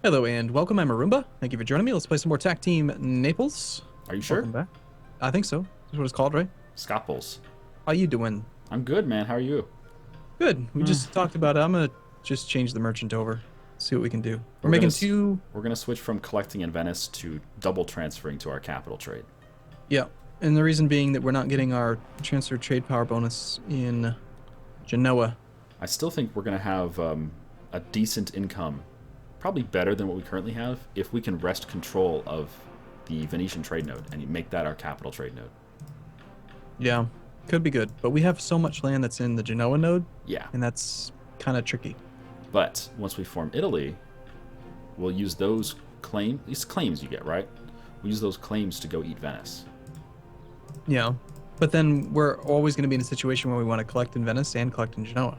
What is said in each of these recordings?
Hello and welcome. I'm Arumba. Thank you for joining me. Let's play some more Tac Team Naples. Are you sure? Welcome back. I think so. That's what it's called, right? Scopples. How you doing? I'm good, man. How are you? Good. We just talked about it. I'm gonna just change the merchant over. See what we can do. We're We're making gonna two. We're gonna switch from collecting in Venice to double transferring to our capital trade. Yeah, and the reason being that we're not getting our transfer trade power bonus in Genoa. I still think we're gonna have a decent income, probably better than what we currently have, if we can wrest control of the Venetian trade node and make that our capital trade node. Yeah, could be good, but we have so much land that's in the Genoa node, Yeah, and that's kind of tricky. but once we form Italy, we'll use those these claims you get, right? We'll use those claims to go eat Venice. Yeah, but then we're always going to be in a situation where we want to collect in Venice and collect in Genoa.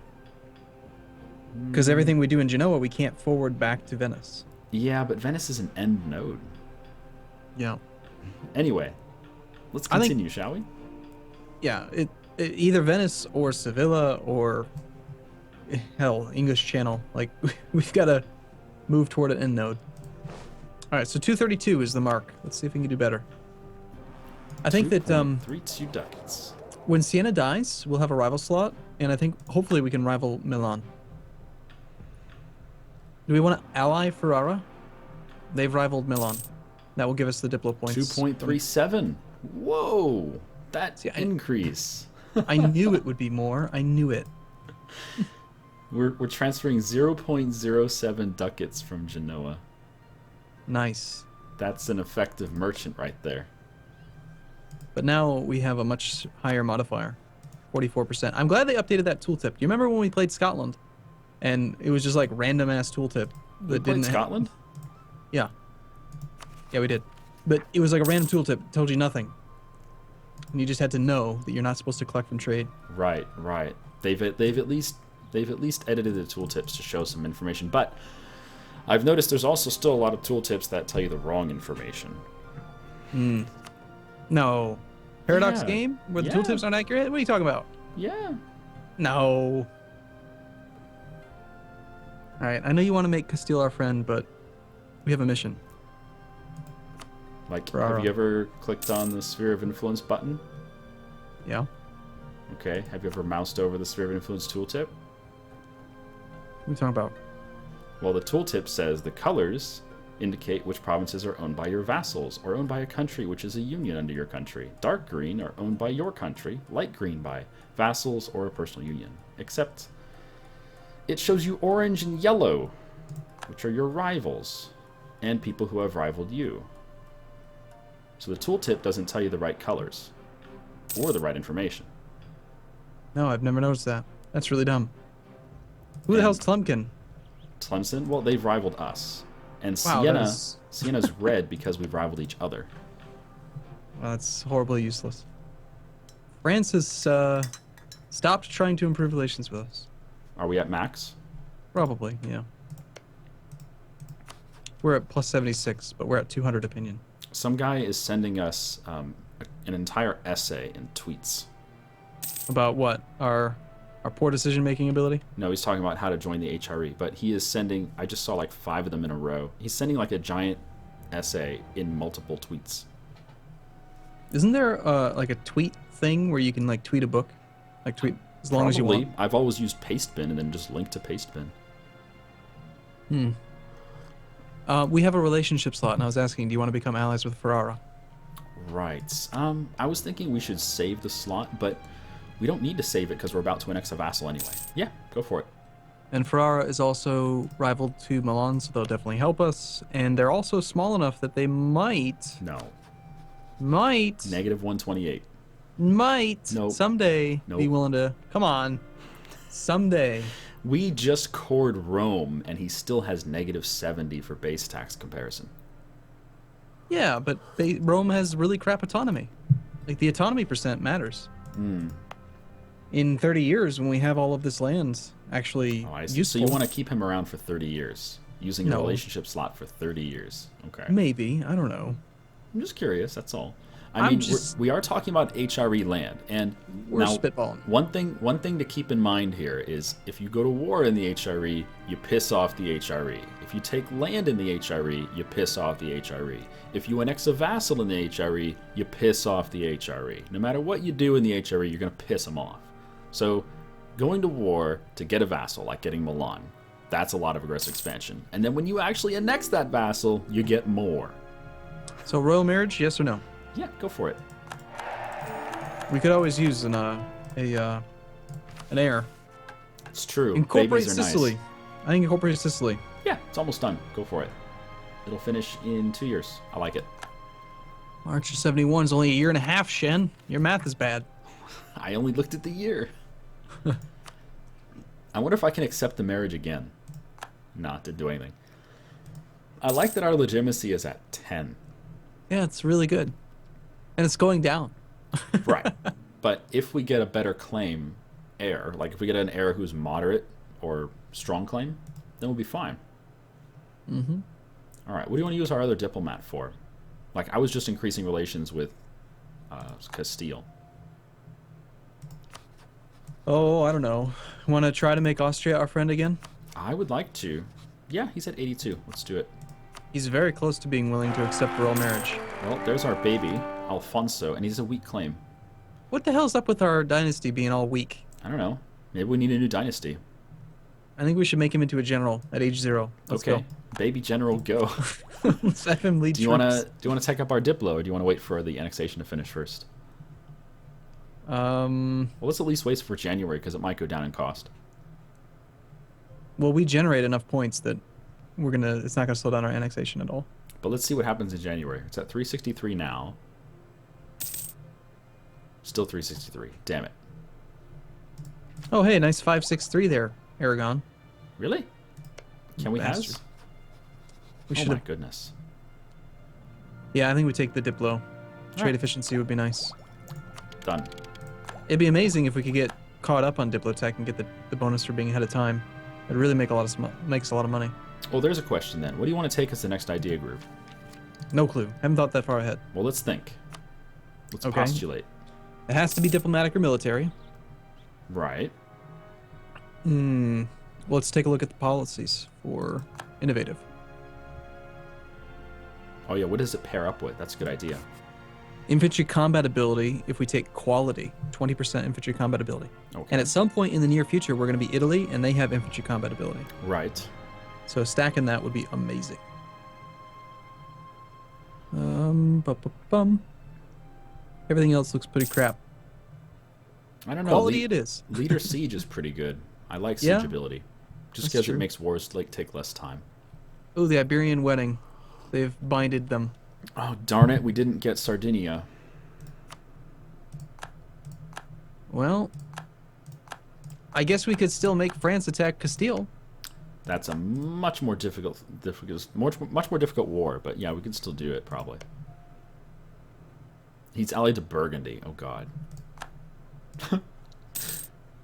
Because everything we do in Genoa, we can't forward back to Venice. Yeah, but Venice is an end node. Yeah. Anyway, let's continue, shall we? Yeah, either Venice or Sevilla or hell, English Channel. Like we've got to move toward an end node. All right, so 232 is the mark. Let's see if we can do better. I think that 32 ducats. when Sienna dies, we'll have a rival slot, and I think hopefully we can rival Milan. Do we want to ally Ferrara? They've rivaled Milan. That will give us the Diplo points. 2.37. Whoa, that increase. I knew it would be more. I knew it. We're transferring 0.07 ducats from Genoa. Nice. That's an effective merchant right there. But now we have a much higher modifier, 44%. I'm glad they updated that tooltip. Do you remember when we played Scotland? And it was just like random ass tooltip that didn't. Scotland? Yeah. Yeah, we did. But it was like a random tooltip, told you nothing. And you just had to know that you're not supposed to collect from trade. Right, right. They've at least edited the tooltips to show some information, but I've noticed there's also still a lot of tooltips that tell you the wrong information. No. Paradox Yeah. game where the tooltips aren't accurate? What are you talking about? Yeah. No. All right, I know you want to make Castile our friend, but we have a mission. Like, Ferrara. have you ever clicked on the Sphere of Influence button? Yeah? Okay. Have you ever moused over the Sphere of Influence tooltip? What are you talking about? Well, the tooltip says the colors indicate which provinces are owned by your vassals or owned by a country which is a union under your country. Dark green are owned by your country, light green by vassals or a personal union. Except it shows you orange and yellow, which are your rivals and people who have rivaled you. So the tooltip doesn't tell you the right colors or the right information. No, I've never noticed that. That's really dumb. Who the hell's Tlemkin? Tlemcen? Well, they've rivaled us. And Wow, Sienna's red because we've rivaled each other. Well, that's horribly useless. France has stopped trying to improve relations with us. Are we at max? Probably, yeah. We're at plus 76, but we're at 200 opinion. Some guy is sending us an entire essay in tweets. About what? Our poor decision-making ability? No, he's talking about how to join the HRE, but he is sending, I just saw like 5 of them in a row. He's sending like a giant essay in multiple tweets. Isn't there like a tweet thing where you can like tweet a book? Like tweet as long as you want? I've always used Pastebin and then just link to Pastebin. We have a relationship slot, and I was asking, do you want to become allies with Ferrara? Right. I was thinking we should save the slot, but we don't need to save it because we're about to annex a vassal anyway. Yeah, go for it. And Ferrara is also rivaled to Milan, so they'll definitely help us. And they're also small enough that they might Negative 128. Nope. someday be willing to, come on, someday. We just cored Rome, and he still has negative 70 for base tax comparison. Yeah, but Rome has really crap autonomy. Like, the autonomy percent matters. In 30 years, when we have all of this land actually useful. So you want to keep him around for 30 years, using a relationship slot for 30 years. Okay. Maybe. I don't know. I'm just curious, that's all. I mean, we are talking about HRE land, and we're now spitballing. One thing to keep in mind here is if you go to war in the HRE, you piss off the HRE. If you take land in the HRE, you piss off the HRE. If you annex a vassal in the HRE, you piss off the HRE. No matter what you do in the HRE, you're going to piss them off. So going to war to get a vassal, like getting Milan, that's a lot of aggressive expansion. And then when you actually annex that vassal, you get more. So royal marriage, yes or no? Yeah, go for it. We could always use an heir. It's true. Incorporate Babies are Sicily. nice. I think incorporate Sicily. Yeah, it's almost done. Go for it. It'll finish in 2 years. I like it. March of 71 is only a year and a half, Shen. Your math is bad. I only looked at the year. I wonder if I can accept the marriage again. Not to do anything. I like that our legitimacy is at 10. Yeah, it's really good. And it's going down. Right. But if we get a better claim heir, like if we get an heir who's moderate or strong claim, then we'll be fine. Mm-hmm. All right. What do you want to use our other diplomat for? Like, I was just increasing relations with Castile. Oh, I don't know. Want to try to make Austria our friend again? I would like to. Yeah, he's at 82. Let's do it. He's very close to being willing to accept royal marriage. Well, there's our baby, Alfonso, and he's a weak claim. What the hell's up with our dynasty being all weak? I don't know. Maybe we need a new dynasty. I think we should make him into a general at age 0. Let's okay. go. Baby general, go. Let's have him lead do you troops. want to take up our Diplo, or do you want to wait for the annexation to finish first? Well, let's at least wait for January, because it might go down in cost. Well, we generate enough points that it's not gonna slow down our annexation at all. But let's see what happens in January. It's at 363 now. Still 363. Damn it. Oh, hey, nice 563 there, Aragon. Really? Can we have? We oh my goodness. Yeah, I think we take the Diplo. Trade right. efficiency would be nice. Done. It'd be amazing if we could get caught up on Diplotech and get the bonus for being ahead of time. It'd really make makes a lot of money. Well, there's a question then. What do you want to take as the next idea group? No clue. Haven't thought that far ahead. Well, let's think. Let's okay. postulate. It has to be diplomatic or military. Right. Well, let's take a look at the policies for innovative. Oh yeah, what does it pair up with? That's a good idea. Infantry combat ability, if we take quality, 20% infantry combat ability. Okay. And at some point in the near future, we're going to be Italy, and they have infantry combat ability. Right. So stacking that would be amazing. Everything else looks pretty crap. I don't know. Quality it is. Leader Siege is pretty good. I like Siege ability. Just because it makes wars take less time. Oh, the Iberian wedding. They've binded them. Oh, darn it. We didn't get Sardinia. Well, I guess we could still make France attack Castile. That's a much more difficult war, but yeah, we could still do it probably. He's allied to Burgundy. Oh God.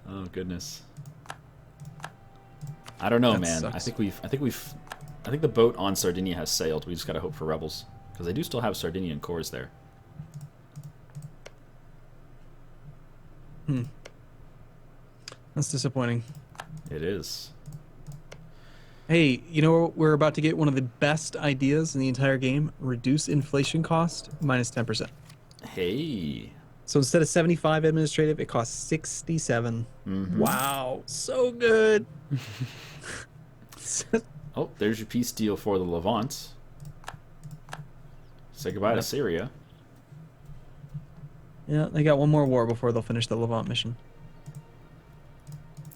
Oh goodness. I don't know, man. Sucks. I think the boat on Sardinia has sailed. We just gotta hope for rebels, because they do still have Sardinian cores there. That's disappointing. It is. Hey, you know, we're about to get one of the best ideas in the entire game. Reduce inflation cost minus 10%. Hey. So instead of 75 administrative, it costs 67. Mm-hmm. Wow, so good. Oh, there's your peace deal for the Levant. Say goodbye to Syria. Yeah, they got one more war before they'll finish the Levant mission.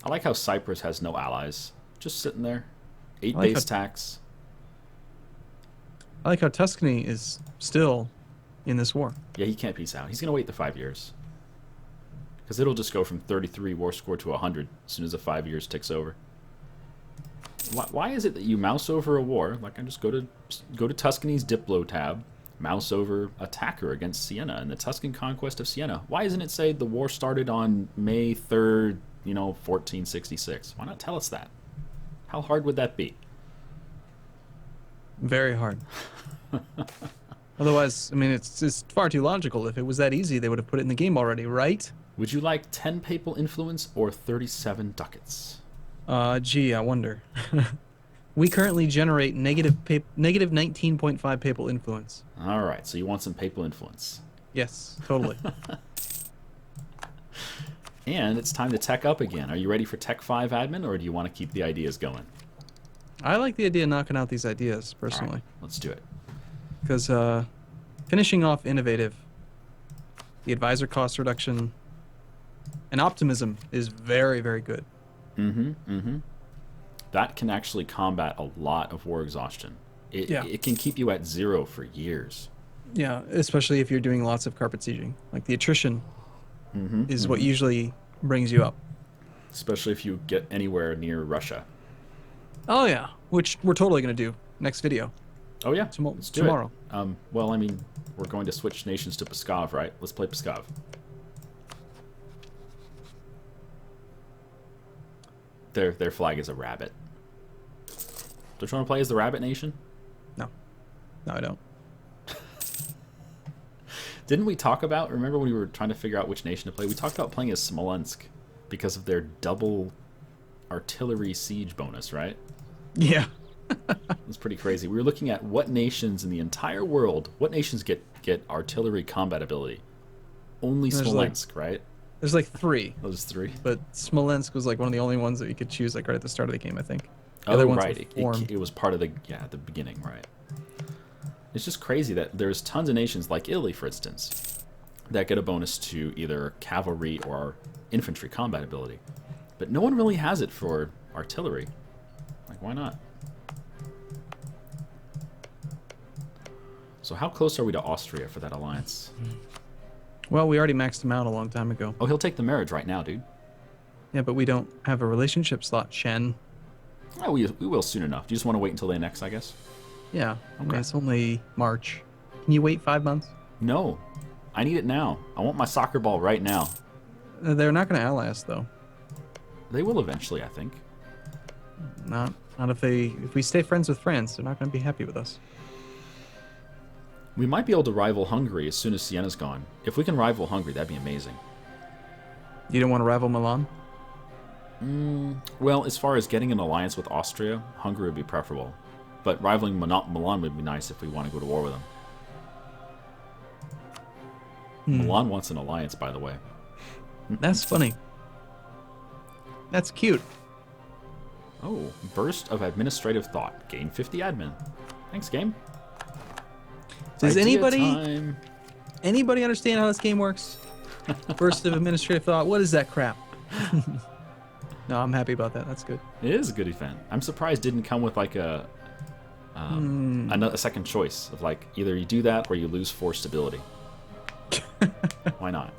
I like how Cyprus has no allies. Just sitting there. 8 like base tax. I like how Tuscany is still in this war. Yeah, he can't peace out. He's going to wait the 5 years. Because it'll just go from 33 war score to 100 as soon as the 5 years ticks over. Why is it that you mouse over a war? Like, I just go to Tuscany's Diplo tab, mouse over attacker against Sienna and the Tuscan conquest of Sienna. Why doesn't it say the war started on May 3rd, 1466? Why not tell us that? How hard would that be? Very hard. Otherwise, I mean, it's far too logical. If it was that easy, they would have put it in the game already, right? Would you like 10 papal influence or 37 ducats? Gee, I wonder. We currently generate negative 19.5 papal influence. All right, so you want some papal influence. Yes, totally. And it's time to tech up again. Are you ready for Tech 5 admin, or do you want to keep the ideas going? I like the idea of knocking out these ideas, personally. All right, let's do it. Because finishing off innovative, the advisor cost reduction, and optimism is very, very good. That can actually combat a lot of war exhaustion. It can keep you at 0 for years. Yeah, especially if you're doing lots of carpet sieging. Like the attrition is what usually brings you up. Especially if you get anywhere near Russia. Oh yeah, which we're totally gonna do next video. Oh yeah, let's do tomorrow. It. Well, I mean, we're going to switch nations to Pskov, right? Let's play Pskov. Their flag is a rabbit. Don't you want to play as the rabbit nation? No, I don't. Didn't we talk about, remember when we were trying to figure out which nation to play, we talked about playing as Smolensk because of their double artillery siege bonus, right? Yeah. It's pretty crazy. We were looking at what nations in the entire world, what nations get artillery combat ability. Only Smolensk, right? There's like 3. Those 3. But Smolensk was like one of the only ones that you could choose like right at the start of the game, I think. The Oh, other ones right. were formed. It was part of the, at the beginning, right. It's just crazy that there's tons of nations, like Italy, for instance, that get a bonus to either cavalry or infantry combat ability. But no one really has it for artillery. Like, why not? So how close are we to Austria for that alliance? Well, we already maxed him out a long time ago. Oh, he'll take the marriage right now, dude. Yeah, but we don't have a relationship slot, Shen. Oh, we will soon enough. Do you just want to wait until they annex, I guess? Yeah. Okay. I mean, it's only March. Can you wait 5 months? No. I need it now. I want my soccer ball right now. They're not going to ally us, though. They will eventually, I think. Not if we stay friends with France. They're not going to be happy with us. We might be able to rival Hungary as soon as Sienna's gone. If we can rival Hungary, that'd be amazing. You don't want to rival Milan? Well, as far as getting an alliance with Austria, Hungary would be preferable. But rivaling Milan would be nice if we want to go to war with them. Milan wants an alliance, by the way. That's funny. That's cute. Oh, burst of administrative thought. Gain 50 admin. Thanks, game. Does Idea anybody time. understand how this game works? Burst of administrative thought. What is that crap? No, I'm happy about that. That's good. It is a good event. I'm surprised it didn't come with like a second choice of like either you do that or you lose 4 stability. Why not?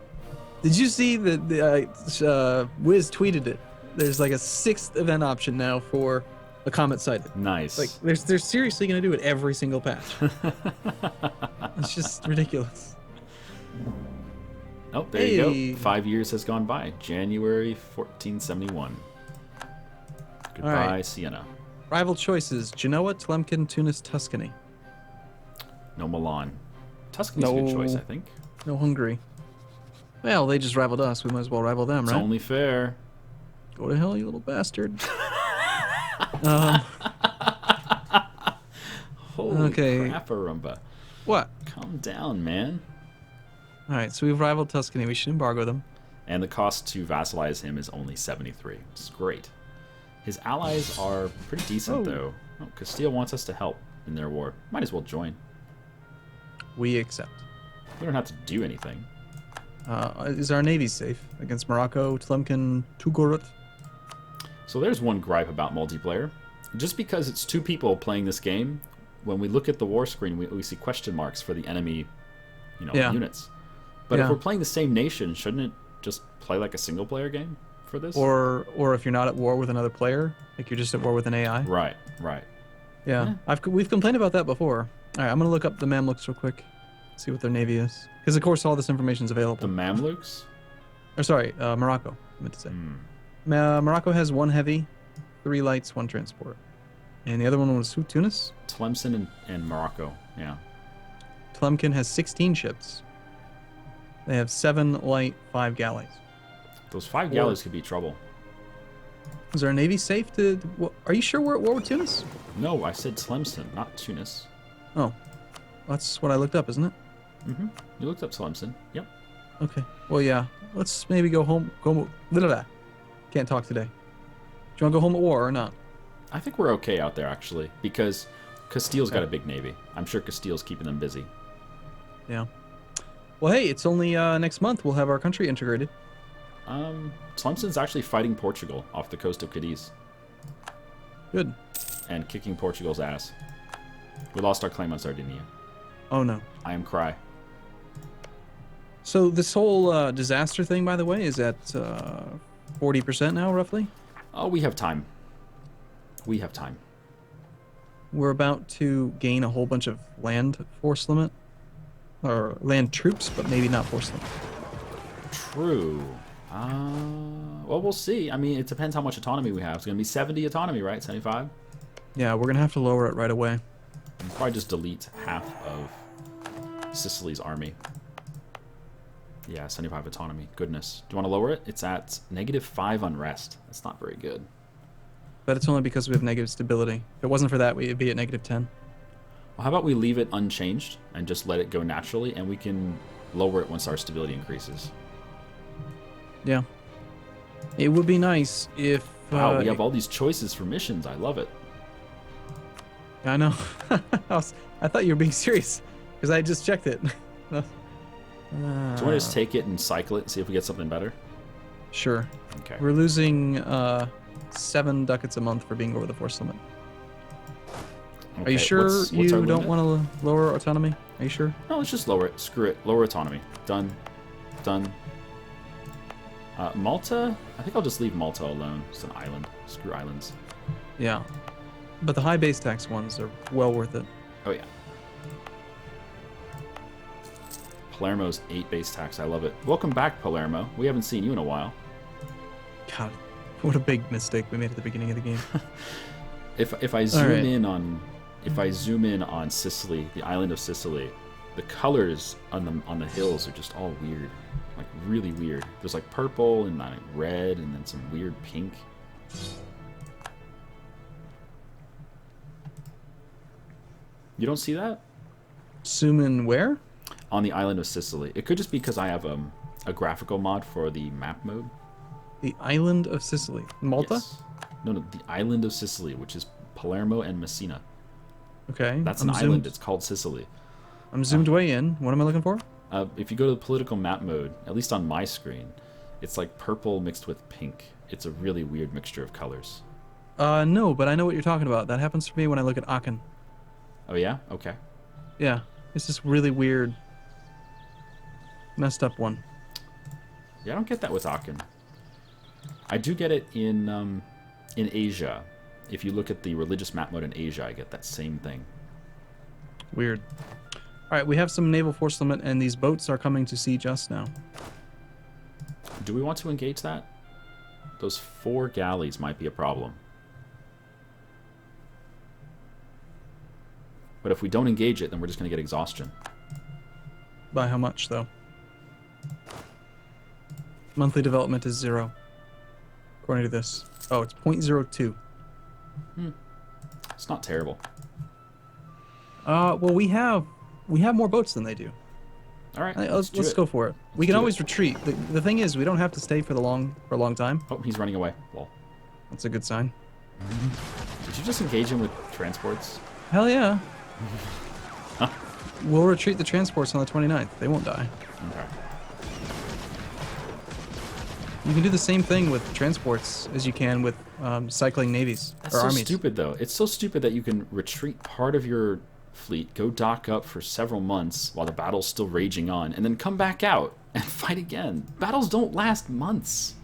Did you see that Wiz tweeted it? There's like a 6th event option now for a comet sighted. Nice. Like they're seriously gonna do it every single patch. It's just ridiculous. Oh, there you go. 5 years has gone by. January 1471. Goodbye, right. Sienna. Rival choices: Genoa, Tlemcen, Tunis, Tuscany. No Milan. Tuscany's a good choice, I think. No Hungary. Well, they just rivaled us. We might as well rival them, It's right? only fair. Go to hell, you little bastard. Holy Okay. crap, Arumba. What? Calm down, man. All right, so we've rivaled Tuscany. We should embargo them. And the cost to vassalize him is only 73, which is great. His allies are pretty decent, though. Oh, Castile wants us to help in their war. Might as well join. We accept. We don't have to do anything. Is our navy safe against Morocco, Tlemcen, Tugurut? So there's one gripe about multiplayer. Just because it's 2 people playing this game, when we look at the war screen, we see question marks for the enemy, units. But if we're playing the same nation, shouldn't it just play like a single-player game for this? Or if you're not at war with another player, like you're just at war with an AI. Right. Yeah. We've complained about that before. All right, I'm gonna look up the Mamluks real quick, see what their navy is, because of course all this information is available. The Mamluks? Or sorry, Morocco. I meant to say. Morocco has 1 heavy, 3 lights, 1 transport, and the other one was who? Tunis? Tlemcen and Morocco. Yeah. Tlemcen has 16 ships. They have 7 light, 5 galleys. Those 5 galleys could be trouble. Is our navy safe to... Are you sure we're at war with Tunis? No, I said Tlemcen, not Tunis. Oh. That's what I looked up, isn't it? Mm-hmm. You looked up Tlemcen. Yep. Okay. Well, yeah. Let's maybe go home. Can't talk today. Do you want to go home at war or not? I think we're okay out there, actually, because Castile's got a big navy. I'm sure Castile's keeping them busy. Yeah. Well, hey, it's only next month we'll have our country integrated. Tlemcen's actually fighting Portugal off the coast of Cadiz. Good. And kicking Portugal's ass. We lost our claim on Sardinia. Oh, no. I am cry. So this whole disaster thing, by the way, is at 40% now, roughly? Oh, we have time. We have time. We're about to gain a whole bunch of land force limit. Or land troops, but maybe not force limit. True. Well, we'll see. I mean, it depends how much autonomy we have. It's going to be 70 autonomy, right? 75? Yeah, we're going to have to lower it right away. We'll probably just delete half of Sicily's army. Yeah, 75 autonomy. Goodness. Do you want to lower it? It's at -5 unrest. That's not very good. But it's only because we have negative stability. If it wasn't for that, we'd be at -10. Well, how about we leave it unchanged and just let it go naturally, and we can lower it once our stability increases. Yeah. It would be nice if... Wow, we have all these choices for missions. I love it. I know. I thought you were being serious, because I just checked it. Do you want to just take it and cycle it and see if we get something better? Sure. Okay. We're losing 7 ducats a month for being over the force limit. Okay. Are you sure what's our you limit? don't want to lower autonomy? Are you sure? No, let's just lower it. Screw it. Lower autonomy. Done. Done. Malta? I think I'll just leave Malta alone. It's an island. Screw islands. Yeah. But the high base tax ones are well worth it. Oh, yeah. Palermo's 8 base tax. I love it. Welcome back, Palermo. We haven't seen you in a while. God, what a big mistake we made at the beginning of the game. If I zoom in on Sicily, the island of Sicily, the colors on the hills are just all weird, like really weird. There's like purple and like red and then some weird pink. You don't see that? Zoom in where? On the island of Sicily. It could just be because I have a graphical mod for the map mode. The island of Sicily. Malta? Yes. No, the island of Sicily, which is Palermo and Messina. Okay. That's an island. It's called Sicily. I'm zoomed way in. What am I looking for? If you go to the political map mode, at least on my screen, it's like purple mixed with pink. It's a really weird mixture of colors. No, but I know what you're talking about. That happens for me when I look at Aachen. Oh, yeah? Okay. Yeah. It's this really weird, messed up one. Yeah, I don't get that with Aachen. I do get it in Asia. If you look at the religious map mode in Asia, I get that same thing. Weird. All right, we have some naval force limit, and these boats are coming to siege us now. Do we want to engage that? Those 4 galleys might be a problem. But if we don't engage it, then we're just going to get exhaustion. By how much, though? Monthly development is 0. According to this. Oh, it's 0.02. It's not terrible. Well, we have more boats than they do. All right, Let's go for it. We can always retreat. The thing is, we don't have to stay for a long time. Oh, he's running away. Lol. That's a good sign. Did you just engage him with transports? Hell yeah. We'll retreat the transports on the 29th. They won't die. Okay. You can do the same thing with transports as you can with cycling navies That's or so armies. stupid, though. It's so stupid that you can retreat part of your fleet, go dock up for several months while the battle's still raging on, and then come back out and fight again. Battles don't last months.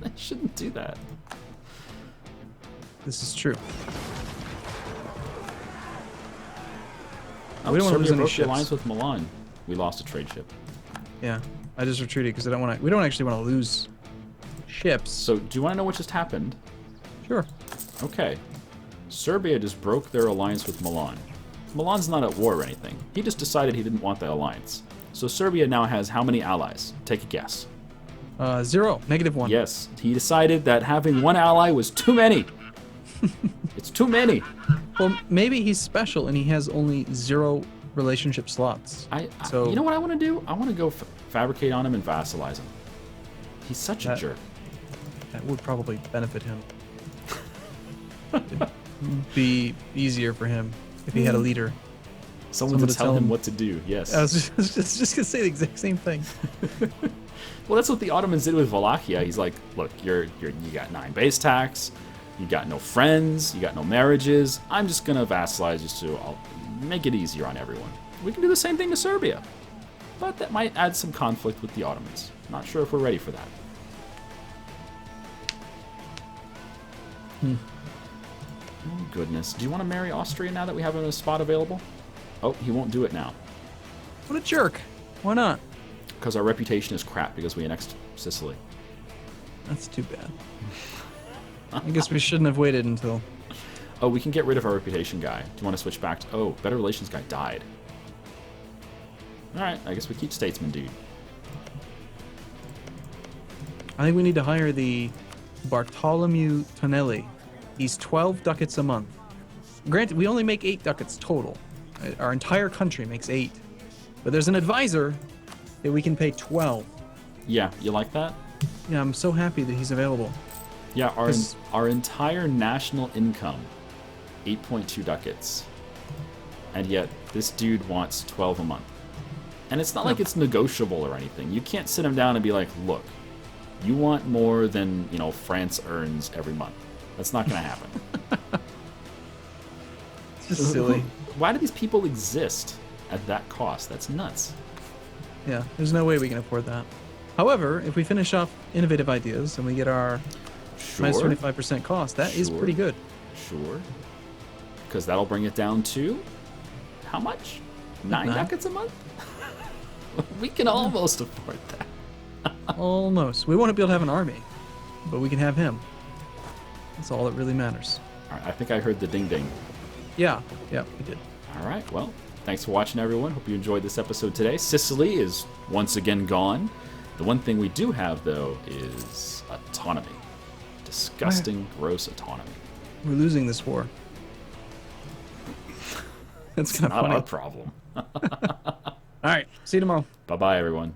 They shouldn't do that. This is true. Oh, we don't want to lose Serbia any broke the ships. alliance with Milan. We lost a trade ship. Yeah, I just retreated because I don't want to. We don't actually want to lose ships. So, do you want to know what just happened? Sure. Okay. Serbia just broke their alliance with Milan. Milan's not at war or anything. He just decided he didn't want the alliance. So Serbia now has how many allies? Take a guess. 0, -1. Yes, he decided that having one ally was too many. It's too many. Well, maybe he's special and he has only 0 relationship slots. So You know what I want to do? I want to go fabricate on him and vassalize him. He's such a jerk. That would probably benefit him. It'd be easier for him if he had a leader. Someone to tell him what to do, yes. I was just going to say the exact same thing. Well, that's what the Ottomans did with Wallachia. He's like, look, you got 9 base tax, you got no friends, you got no marriages. I'm just going to vassalize you, so I'll make it easier on everyone. We can do the same thing to Serbia. But that might add some conflict with the Ottomans. Not sure if we're ready for that. Oh, goodness. Do you want to marry Austria now that we have a spot available? Oh, he won't do it now. What a jerk. Why not? Because our reputation is crap because we annexed Sicily. That's too bad. I guess we shouldn't have waited until... Oh, we can get rid of our reputation guy. Do you want to switch back to... Oh, better relations guy died. Alright, I guess we keep statesman dude. I think we need to hire the Bartolomeu Tonelli. He's 12 ducats a month. Granted, we only make 8 ducats total. Our entire country makes 8. But there's an advisor that we can pay 12. Yeah, you like that? Yeah, I'm so happy that he's available. Yeah, our entire national income, 8.2 ducats. And yet, this dude wants 12 a month. And it's not like it's negotiable or anything. You can't sit him down and be like, look, you want more than, France earns every month. That's not going to happen. It's just silly. Why do these people exist at that cost? That's nuts. Yeah, there's no way we can afford that. However, if we finish off innovative ideas and we get our minus 25% cost, that is pretty good. Sure. Because that'll bring it down to how much? 9 ducats a month? We can almost afford that. Almost. We won't be able to have an army, but we can have him. That's all that really matters. All right, I think I heard the ding ding. Yeah, we did. All right, well, thanks for watching, everyone. Hope you enjoyed this episode today. Sicily is once again gone. The one thing we do have, though, is autonomy. Disgusting, gross autonomy. We're losing this war. That's kind of funny. Not our problem. All right, see you tomorrow. Bye-bye, everyone.